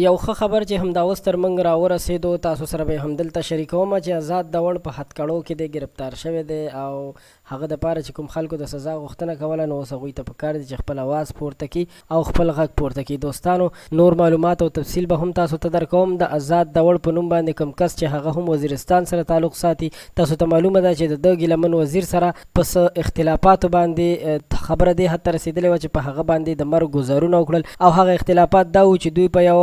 یو ښه خبر چې همدا اوس تر موږ راورسېدو، تاسو سره به همدلته شریکومه چې آزاد داوړ په هتکړو کې دی ګرفتار شوی دی او هغه دپاره چې کوم خلکو د سزا غوښتنه کوله نو اوس هغوی ته پکار دي چې خپل اواز پورته کړي او خپل غږ پورته کړي. دوستانو نور معلومات او تفصیل به هم تاسو ته درکوم. د آزاد داوړ په نوم باندې کوم کس چې هغه هم وزیرستان سره تعلق ساتي، تاسو ته معلومه ده چې د ګیلمن وزیر سره په څه اختلافاتو باندې خبره دې حد ته رسېدلې وه چې په هغه باندې د مرګ ګزارونه وکړل او هغه اختلافات دا و چې دوی په یو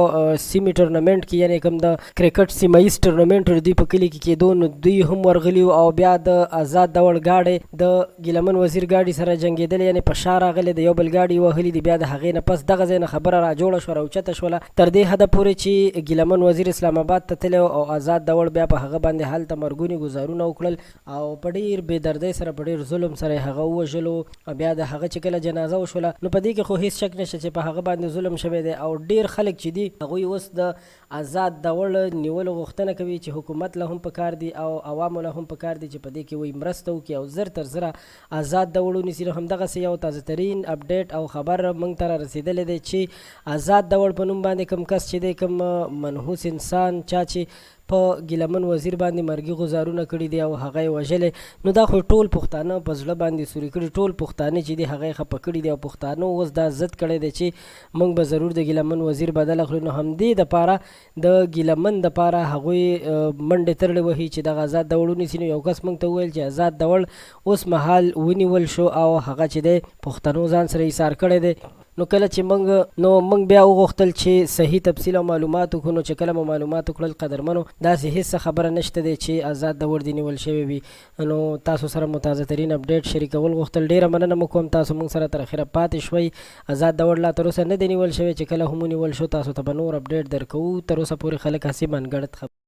سیمې ټورنمنټ کې یعنې کوم د کرکټ سیمه ییز ټورنمنټ دوی په کلي کې کېدو نو دوی هم ورغلي او بیا د آزاد داوړ گاډی د ګیلمن وزیر ګاډي سره جنګېدلې، یعنې په شا راغلې، د یو بل ګاډي وهلي دي. بیا د هغې نه پس دغه ځای نه خبره را جوړه شوه، راوچته شوله تر دې حده پورې چې ګیلمن وزیر اسلام آباد ته تللی او آزاد داوړ بیا په هغه باندې هلته مرګوني ګزارونه وکړل او په ډېر بې دردۍ سره په ډېر ظلم سره یې هغه ووژلو. بیا د هغه چې کله جنازه وشوله نو په دې کې خو هېڅ شک نشته چې په هغه باندې ظلم شوی دی او ډېر خلک چې دي هغوی اوس د آزاد داوړ نیولو غوښتنه کوي چې حکومت له هم پکار دي او عوامو له هم پکار دي چې په دې کې وایي مرسته وکړي او زر تر زره آزاد داوړ ونیسي. نو همدغسې یو تازه ترین اپډیټ او خبر موږ ته را رسېدلی دی چې آزاد داوړ په نوم باندې کوم کس چې دی، کوم منحوس انسان چا چې په ګیلمن وزیر باندې مرګي غزارونه کړي دي او هغه یې وژلی، نو دا خو ټول پښتانه په زړه باندې سوري کړي، ټول پښتانه چې دي هغه یې خفه کړي دي او پښتانو اوس دا ضد کړی دی چې موږ به ضرور د ګیلمن وزیر بدله کړو. نو همدې دپاره د ګیلمن دپاره هغوی منډې ترړې وهي چې دغه آزاد داوړ ونیسي. نو یو کس موږ ته وویل چې آزاد داوړ اوس مهال ونیول شو او هغه چې دی پښتنو ځان سره ایثار کړی دی. نو کله چې موږ بیا وغوښتل چې صحیح تفصیل او معلومات وکړو، نو چې کله مو معلومات وکړل قدرمنو داسې هېڅ خبره نشته دی چې آزاد داوړ دې نیول شوی وي. نو تاسو سره مو تازه ترین اپډیټ شریکول غوښتل، ډېره مننه مو کوم تاسو موږ سره تر اخره پاتې شوئ. آزاد داوړ لا تر اوسه نه دی نیول شوی، چې کله هم ونیول شو تاسو ته به نور اپډیټ درکوو. تر اوسه پورې خلک هسې منګړت